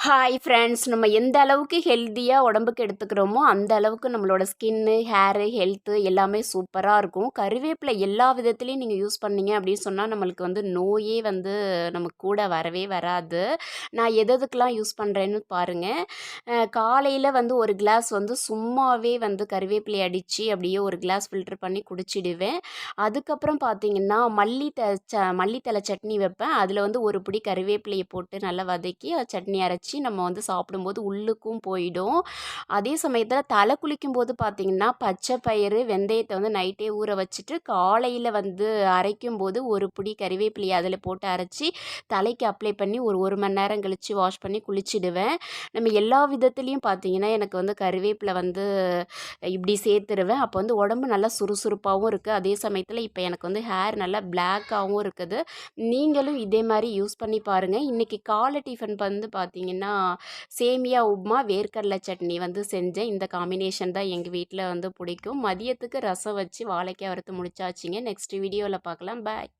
Hi friends, நம்ம எந்த அளவுக்கு ஹெல்த்தியாக உடம்புக்கு எடுத்துக்கிறோமோ அந்த அளவுக்கு நம்மளோட ஸ்கின்னு, ஹேரு, ஹெல்த்து எல்லாமே சூப்பராக இருக்கும். கருவேப்பிலை எல்லா விதத்துலேயும் நீங்கள் யூஸ் பண்ணீங்க அப்படின்னு சொன்னால் நம்மளுக்கு நோயே நமக்கு கூட வரவே வராது. நான் எதுக்கெல்லாம் யூஸ் பண்ணுறேன்னு பாருங்கள். காலையில் ஒரு கிளாஸ் சும்மாவே கருவேப்பிலை அடித்து அப்படியே ஒரு கிளாஸ் ஃபில்டர் பண்ணி குடிச்சிடுவேன். அதுக்கப்புறம் பார்த்தீங்கன்னா மல்லித்தழை சட்னி வைப்பேன். அதில் ஒரு பிடி கருவேப்பிலையை போட்டு நல்லா வதக்கி சட்னி அரைச்சி நம்ம சாப்பிடும்போது உள்ளுக்கும் போயிடும். அதே சமயத்தில் தலை குளிக்கும்போது பார்த்திங்கன்னா பச்சை பயிறு வெந்தயத்தை நைட்டே ஊற வச்சுட்டு காலையில் அரைக்கும்போது ஒரு பிடி கறிவேப்பிலையை அதில் போட்டு அரைச்சி தலைக்கு அப்ளை பண்ணி ஒரு மணி நேரம் கழித்து வாஷ் பண்ணி குளிச்சிடுவேன். நம்ம எல்லா விதத்துலேயும் பார்த்திங்கன்னா எனக்கு கறிவேப்பிலை இப்படி சேர்த்துருவேன். அப்போ உடம்பு நல்லா சுறுசுறுப்பாகவும் இருக்குது. அதே சமயத்தில் இப்போ எனக்கு ஹேர் நல்லா பிளாக்காகவும் இருக்குது. நீங்களும் இதே மாதிரி யூஸ் பண்ணி பாருங்கள். இன்றைக்கி காலை டிஃபன் பார்த்திங்கன்னா சேமியா உப்புமா வேர்க்கடலை சட்னி செஞ்சேன். இந்த காம்பினேஷன் தான் எங்கள் வீட்டில் பிடிக்கும். மதியத்துக்கு ரசம் வச்சு வாழைக்காய் வறுத்து முடிச்சாச்சுங்க. நெக்ஸ்ட் வீடியோவில் பார்க்கலாம். பாய்.